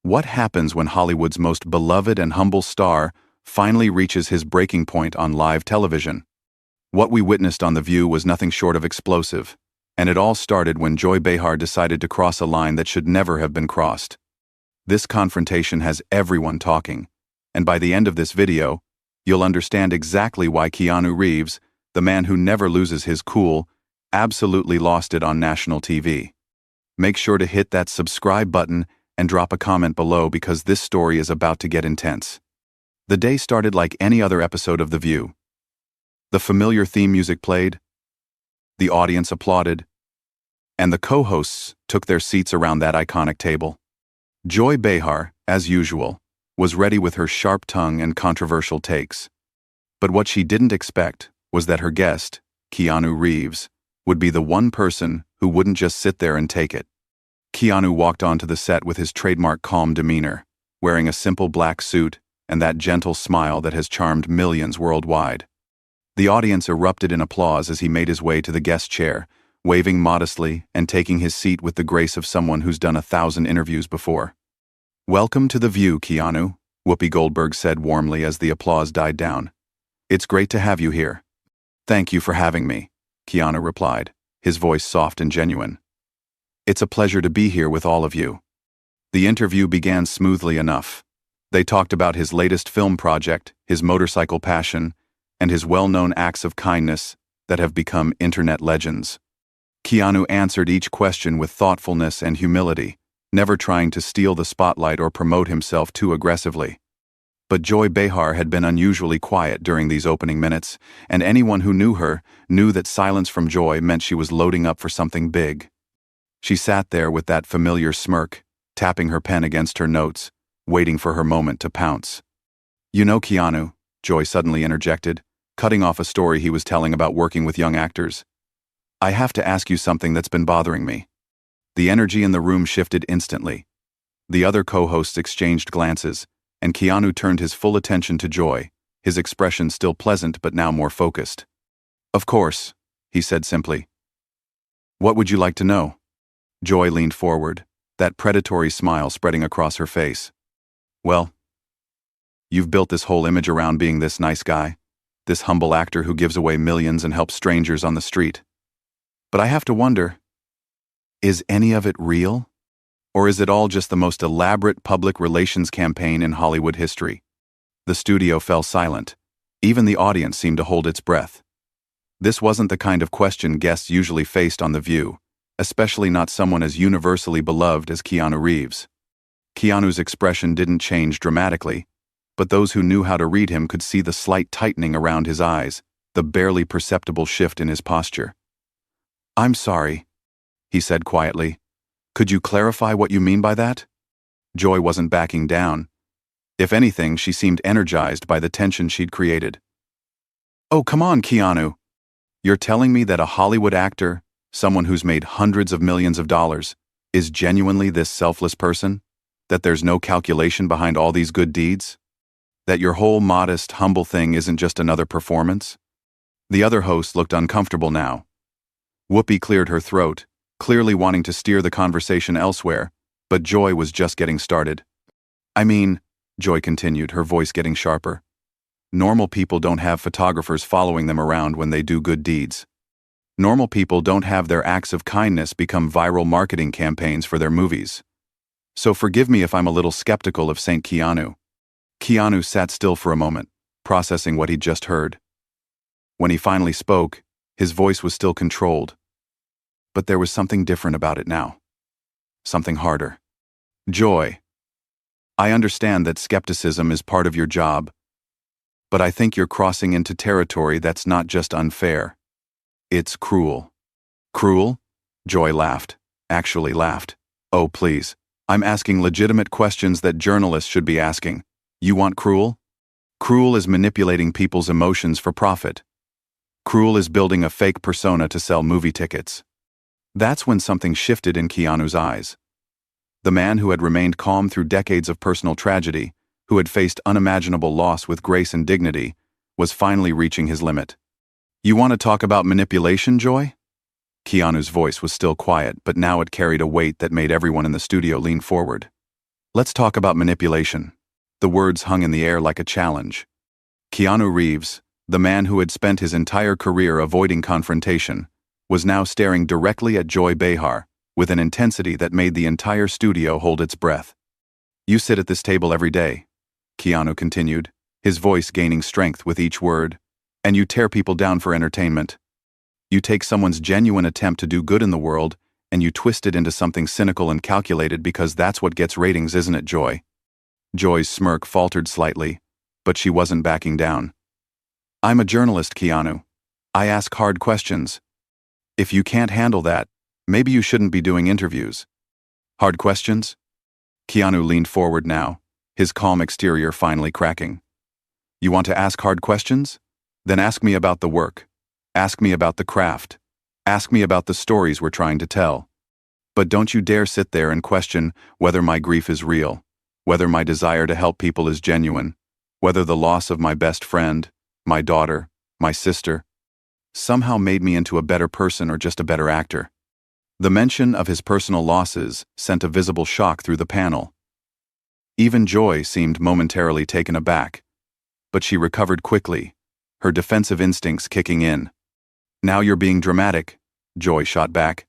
What happens when Hollywood's most beloved and humble star finally reaches his breaking point on live television? What we witnessed on The View was nothing short of explosive, and it all started when Joy Behar decided to cross a line that should never have been crossed. This confrontation has everyone talking, and by the end of this video, you'll understand exactly why Keanu Reeves, the man who never loses his cool, absolutely lost it on national TV. Make sure to hit that subscribe button and drop a comment below because this story is about to get intense. The day started like any other episode of The View. The familiar theme music played, the audience applauded, and the co-hosts took their seats around that iconic table. Joy Behar, as usual, was ready with her sharp tongue and controversial takes. But what she didn't expect was that her guest, Keanu Reeves, would be the one person who wouldn't just sit there and take it. Keanu walked onto the set with his trademark calm demeanor, wearing a simple black suit and that gentle smile that has charmed millions worldwide. The audience erupted in applause as he made his way to the guest chair, waving modestly and taking his seat with the grace of someone who's done 1,000 interviews before. "Welcome to The View, Keanu," Whoopi Goldberg said warmly as the applause died down. "It's great to have you here." "Thank you for having me," Keanu replied, his voice soft and genuine. "It's a pleasure to be here with all of you." The interview began smoothly enough. They talked about his latest film project, his motorcycle passion, and his well-known acts of kindness that have become internet legends. Keanu answered each question with thoughtfulness and humility, never trying to steal the spotlight or promote himself too aggressively. But Joy Behar had been unusually quiet during these opening minutes, and anyone who knew her knew that silence from Joy meant she was loading up for something big. She sat there with that familiar smirk, tapping her pen against her notes, waiting for her moment to pounce. "You know, Keanu," Joy suddenly interjected, cutting off a story he was telling about working with young actors, "I have to ask you something that's been bothering me." The energy in the room shifted instantly. The other co-hosts exchanged glances, and Keanu turned his full attention to Joy, his expression still pleasant but now more focused. "Of course," he said simply. "What would you like to know?" Joy leaned forward, that predatory smile spreading across her face. "Well, you've built this whole image around being this nice guy, this humble actor who gives away millions and helps strangers on the street. But I have to wonder, is any of it real? Or is it all just the most elaborate public relations campaign in Hollywood history?" The studio fell silent. Even the audience seemed to hold its breath. This wasn't the kind of question guests usually faced on The View, especially not someone as universally beloved as Keanu Reeves. Keanu's expression didn't change dramatically, but those who knew how to read him could see the slight tightening around his eyes, the barely perceptible shift in his posture. "I'm sorry," he said quietly. "Could you clarify what you mean by that?" Joy wasn't backing down. If anything, she seemed energized by the tension she'd created. "Oh, come on, Keanu. You're telling me that a Hollywood actor, someone who's made hundreds of millions of dollars, is genuinely this selfless person? That there's no calculation behind all these good deeds? That your whole modest, humble thing isn't just another performance?" The other host looked uncomfortable now. Whoopi cleared her throat, clearly wanting to steer the conversation elsewhere, but Joy was just getting started. "I mean," Joy continued, her voice getting sharper, "normal people don't have photographers following them around when they do good deeds. Normal people don't have their acts of kindness become viral marketing campaigns for their movies. So forgive me if I'm a little skeptical of Saint Keanu." Keanu sat still for a moment, processing what he'd just heard. When he finally spoke, his voice was still controlled. But there was something different about it now. Something harder. "Joy, I understand that skepticism is part of your job, but I think you're crossing into territory that's not just unfair. It's cruel." "Cruel?" Joy laughed. Actually laughed. "Oh, please. I'm asking legitimate questions that journalists should be asking. You want cruel? Cruel is manipulating people's emotions for profit. Cruel is building a fake persona to sell movie tickets." That's when something shifted in Keanu's eyes. The man who had remained calm through decades of personal tragedy, who had faced unimaginable loss with grace and dignity, was finally reaching his limit. "You want to talk about manipulation, Joy?" Keanu's voice was still quiet, but now it carried a weight that made everyone in the studio lean forward. Let's talk about manipulation. The words hung in the air like a challenge. Keanu Reeves, the man who had spent his entire career avoiding confrontation, was now staring directly at Joy Behar with an intensity that made the entire studio hold its breath. "You sit at this table every day," Keanu continued, his voice gaining strength with each word, "and you tear people down for entertainment. You take someone's genuine attempt to do good in the world and you twist it into something cynical and calculated because that's what gets ratings, isn't it, Joy?" Joy's smirk faltered slightly, but she wasn't backing down. "I'm a journalist, Keanu. I ask hard questions. If you can't handle that, maybe you shouldn't be doing interviews." "Hard questions?" Keanu leaned forward now, his calm exterior finally cracking. "You want to ask hard questions? Then ask me about the work. Ask me about the craft. Ask me about the stories we're trying to tell. But don't you dare sit there and question whether my grief is real, whether my desire to help people is genuine, whether the loss of my best friend, my daughter, my sister, somehow made me into a better person or just a better actor." The mention of his personal losses sent a visible shock through the panel. Even Joy seemed momentarily taken aback, but she recovered quickly, her defensive instincts kicking in. "Now you're being dramatic," Joy shot back.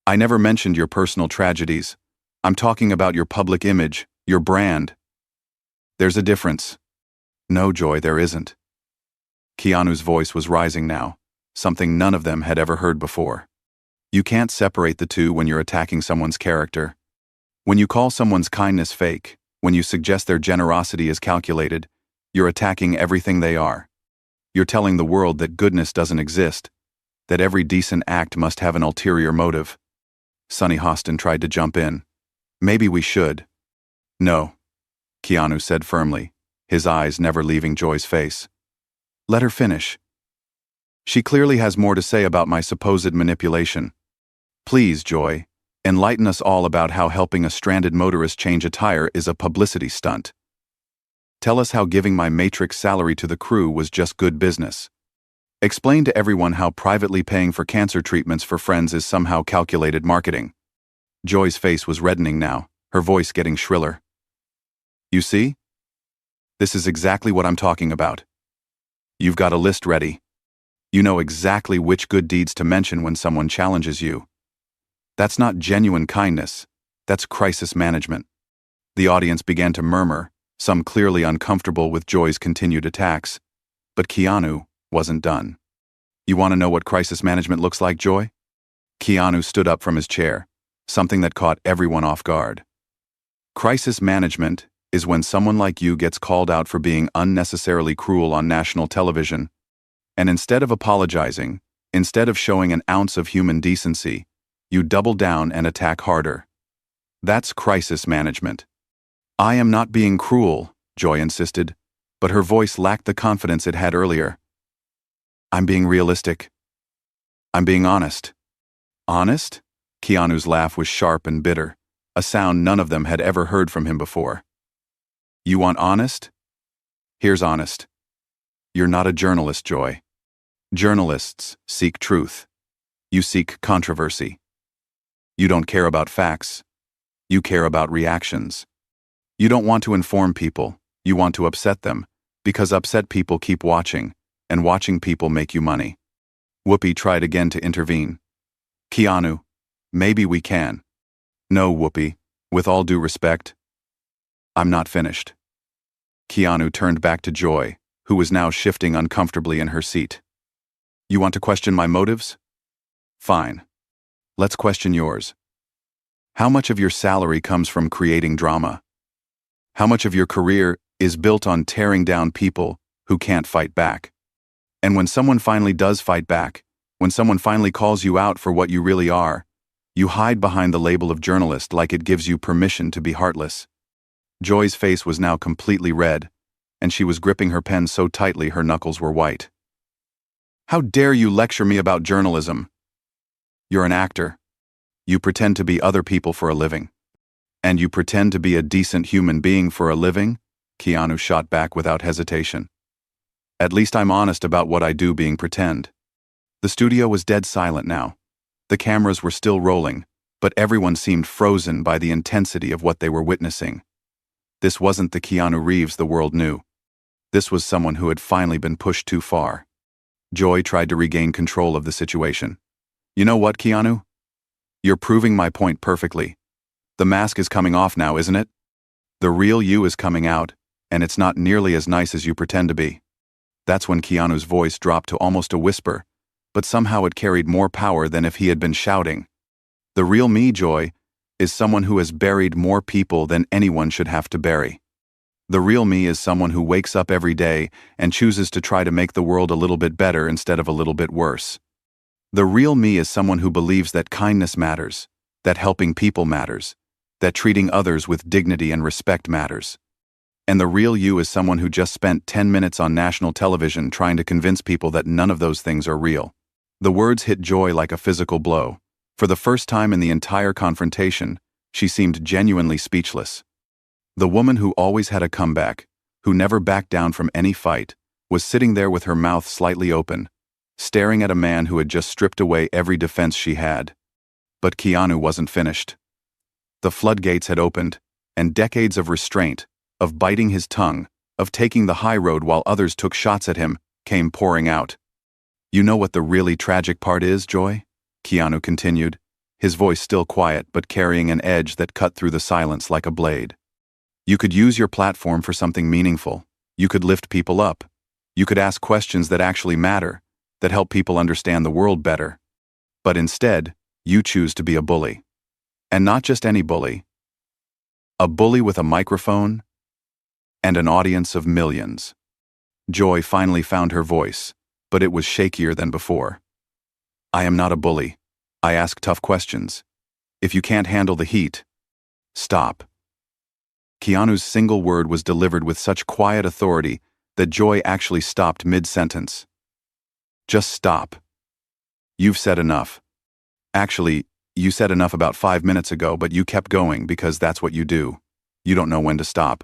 "I never mentioned your personal tragedies. I'm talking about your public image, your brand." "There's a difference." "No, Joy, there isn't." Keanu's voice was rising now, something none of them had ever heard before. "You can't separate the two when you're attacking someone's character. When you call someone's kindness fake, when you suggest their generosity is calculated, you're attacking everything they are. You're telling the world that goodness doesn't exist, that every decent act must have an ulterior motive." Sonny Hostin tried to jump in. "Maybe we should." "No," Keanu said firmly, his eyes never leaving Joy's face. "Let her finish. She clearly has more to say about my supposed manipulation. Please, Joy, enlighten us all about how helping a stranded motorist change a tire is a publicity stunt. Tell us how giving my Matrix salary to the crew was just good business. Explain to everyone how privately paying for cancer treatments for friends is somehow calculated marketing." Joy's face was reddening now, her voice getting shriller. "You see? This is exactly what I'm talking about. You've got a list ready. You know exactly which good deeds to mention when someone challenges you. That's not genuine kindness, that's crisis management." The audience began to murmur, some clearly uncomfortable with Joy's continued attacks, but Keanu wasn't done. "You want to know what crisis management looks like, Joy?" Keanu stood up from his chair, something that caught everyone off guard. "Crisis management is when someone like you gets called out for being unnecessarily cruel on national television, and instead of apologizing, instead of showing an ounce of human decency, you double down and attack harder. That's crisis management." "I am not being cruel," Joy insisted, but her voice lacked the confidence it had earlier. "I'm being realistic. I'm being honest." "Honest?" Keanu's laugh was sharp and bitter, a sound none of them had ever heard from him before. "You want honest? Here's honest. You're not a journalist, Joy. Journalists seek truth. You seek controversy. You don't care about facts. You care about reactions. You don't want to inform people, you want to upset them, because upset people keep watching, and watching people make you money." Whoopi tried again to intervene. "Keanu, maybe we can." "No, Whoopi, with all due respect, I'm not finished." Keanu turned back to Joy, who was now shifting uncomfortably in her seat. "You want to question my motives? Fine. Let's question yours. How much of your salary comes from creating drama? How much of your career is built on tearing down people who can't fight back? And when someone finally does fight back, when someone finally calls you out for what you really are, you hide behind the label of journalist like it gives you permission to be heartless." Joy's face was now completely red, and she was gripping her pen so tightly her knuckles were white. "How dare you lecture me about journalism? You're an actor. You pretend to be other people for a living. And you pretend to be a decent human being for a living?" Keanu shot back without hesitation. "At least I'm honest about what I do being pretend." The studio was dead silent now. The cameras were still rolling, but everyone seemed frozen by the intensity of what they were witnessing. This wasn't the Keanu Reeves the world knew. This was someone who had finally been pushed too far. Joy tried to regain control of the situation. You know what, Keanu? You're proving my point perfectly. The mask is coming off now, isn't it? The real you is coming out, and it's not nearly as nice as you pretend to be. That's when Keanu's voice dropped to almost a whisper, but somehow it carried more power than if he had been shouting. The real me, Joy, is someone who has buried more people than anyone should have to bury. The real me is someone who wakes up every day and chooses to try to make the world a little bit better instead of a little bit worse. The real me is someone who believes that kindness matters, that helping people matters, that treating others with dignity and respect matters. And the real you is someone who just spent 10 minutes on national television trying to convince people that none of those things are real. The words hit Joy like a physical blow. For the first time in the entire confrontation, she seemed genuinely speechless. The woman who always had a comeback, who never backed down from any fight, was sitting there with her mouth slightly open, staring at a man who had just stripped away every defense she had. But Keanu wasn't finished. The floodgates had opened, and decades of restraint, of biting his tongue, of taking the high road while others took shots at him, came pouring out. You know what the really tragic part is, Joy? Keanu continued, his voice still quiet but carrying an edge that cut through the silence like a blade. You could use your platform for something meaningful. You could lift people up. You could ask questions that actually matter, that help people understand the world better. But instead, you choose to be a bully. And not just any bully. A bully with a microphone and an audience of millions. Joy finally found her voice, but it was shakier than before. I am not a bully. I ask tough questions. If you can't handle the heat, stop. Keanu's single word was delivered with such quiet authority that Joy actually stopped mid-sentence. Just stop. You've said enough. Actually, you said enough about 5 minutes ago, but you kept going because that's what you do. You don't know when to stop.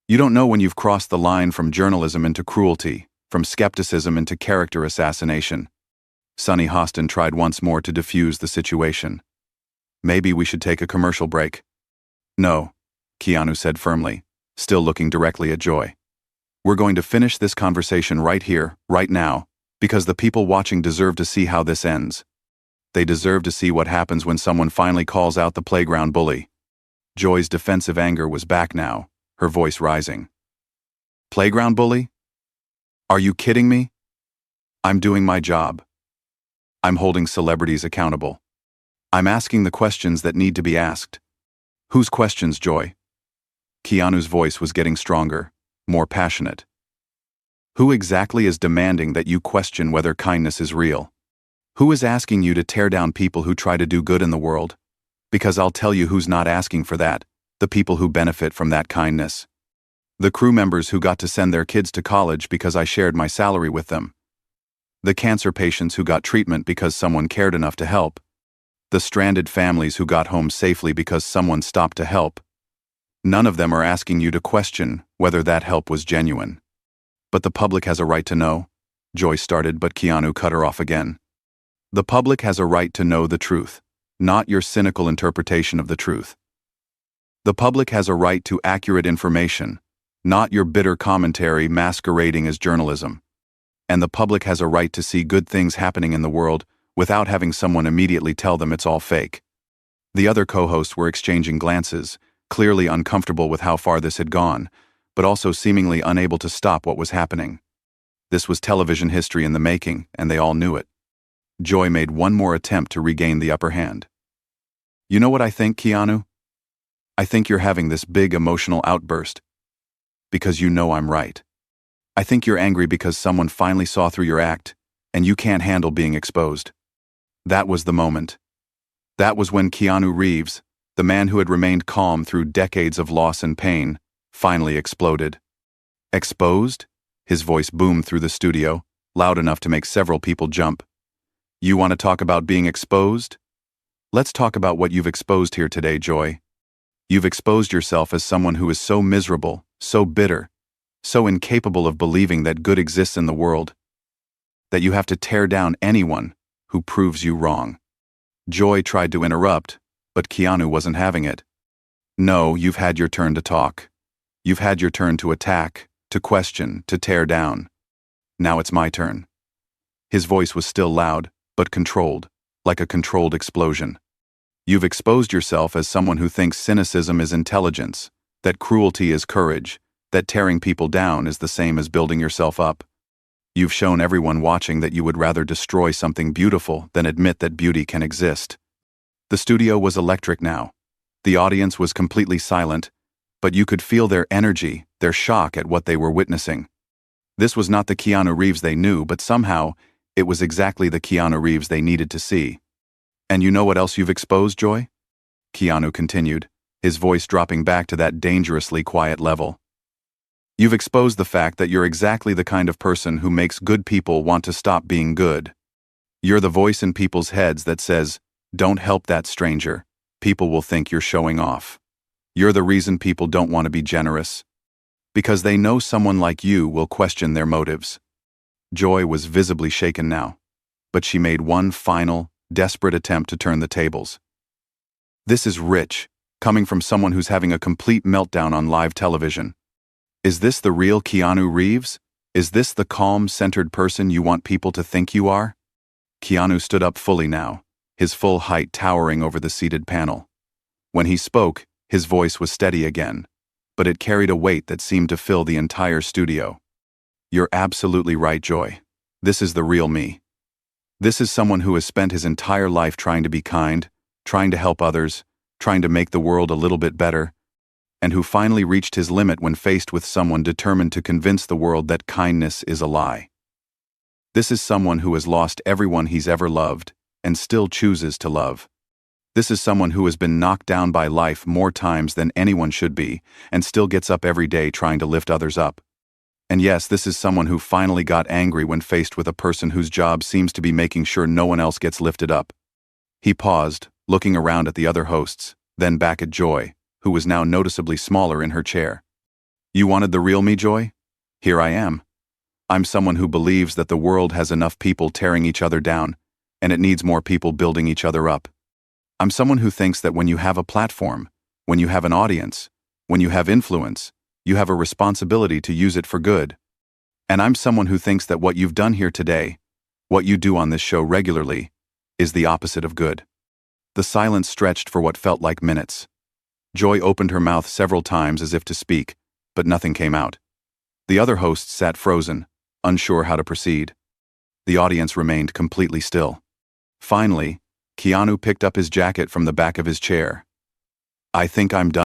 You don't know when you've crossed the line from journalism into cruelty, from skepticism into character assassination. Sonny Hostin tried once more to defuse the situation. Maybe we should take a commercial break. No, Keanu said firmly, still looking directly at Joy. We're going to finish this conversation right here, right now, because the people watching deserve to see how this ends. They deserve to see what happens when someone finally calls out the playground bully. Joy's defensive anger was back now, her voice rising. Playground bully? Are you kidding me? I'm doing my job. I'm holding celebrities accountable. I'm asking the questions that need to be asked. Whose questions, Joy? Keanu's voice was getting stronger, more passionate. Who exactly is demanding that you question whether kindness is real? Who is asking you to tear down people who try to do good in the world? Because I'll tell you who's not asking for that, the people who benefit from that kindness. The crew members who got to send their kids to college because I shared my salary with them. The cancer patients who got treatment because someone cared enough to help. The stranded families who got home safely because someone stopped to help. None of them are asking you to question whether that help was genuine. But the public has a right to know, Joy started, but Keanu cut her off again. The public has a right to know the truth, not your cynical interpretation of the truth. The public has a right to accurate information, not your bitter commentary masquerading as journalism. And the public has a right to see good things happening in the world without having someone immediately tell them it's all fake. The other co-hosts were exchanging glances, clearly uncomfortable with how far this had gone, but also seemingly unable to stop what was happening. This was television history in the making, and they all knew it. Joy made one more attempt to regain the upper hand. You know what I think, Keanu? I think you're having this big emotional outburst because you know I'm right. I think you're angry because someone finally saw through your act, and you can't handle being exposed. That was the moment. That was when Keanu Reeves, the man who had remained calm through decades of loss and pain, finally exploded. Exposed? His voice boomed through the studio, loud enough to make several people jump. You want to talk about being exposed? Let's talk about what you've exposed here today, Joy. You've exposed yourself as someone who is so miserable, so bitter, so incapable of believing that good exists in the world, that you have to tear down anyone who proves you wrong. Joy tried to interrupt, But Keanu wasn't having it. No, you've had your turn to talk. You've had your turn to attack, to question, to tear down. Now it's my turn. His voice was still loud, but controlled, like a controlled explosion. You've exposed yourself as someone who thinks cynicism is intelligence, that cruelty is courage, that tearing people down is the same as building yourself up. You've shown everyone watching that you would rather destroy something beautiful than admit that beauty can exist. The studio was electric now. The audience was completely silent, but you could feel their energy, their shock at what they were witnessing. This was not the Keanu Reeves they knew, but somehow, it was exactly the Keanu Reeves they needed to see. And you know what else you've exposed, Joy? Keanu continued, his voice dropping back to that dangerously quiet level. You've exposed the fact that you're exactly the kind of person who makes good people want to stop being good. You're the voice in people's heads that says, "Don't help that stranger. People will think you're showing off." You're the reason people don't want to be generous. Because they know someone like you will question their motives. Joy was visibly shaken now, but she made one final, desperate attempt to turn the tables. This is rich, coming from someone who's having a complete meltdown on live television. Is this the real Keanu Reeves? Is this the calm, centered person you want people to think you are? Keanu stood up fully now, his full height towering over the seated panel. When he spoke, his voice was steady again, but it carried a weight that seemed to fill the entire studio. You're absolutely right, Joy. This is the real me. This is someone who has spent his entire life trying to be kind, trying to help others, trying to make the world a little bit better, and who finally reached his limit when faced with someone determined to convince the world that kindness is a lie. This is someone who has lost everyone he's ever loved and still chooses to love. This is someone who has been knocked down by life more times than anyone should be and still gets up every day trying to lift others up. And yes, this is someone who finally got angry when faced with a person whose job seems to be making sure no one else gets lifted up. He paused, looking around at the other hosts, then back at Joy, who was now noticeably smaller in her chair. You wanted the real me, Joy? Here I am. I'm someone who believes that the world has enough people tearing each other down, and it needs more people building each other up. I'm someone who thinks that when you have a platform, when you have an audience, when you have influence, you have a responsibility to use it for good. And I'm someone who thinks that what you've done here today, what you do on this show regularly, is the opposite of good. The silence stretched for what felt like minutes. Joy opened her mouth several times as if to speak, but nothing came out. The other hosts sat frozen, unsure how to proceed. The audience remained completely still. Finally, Keanu picked up his jacket from the back of his chair. I think I'm done.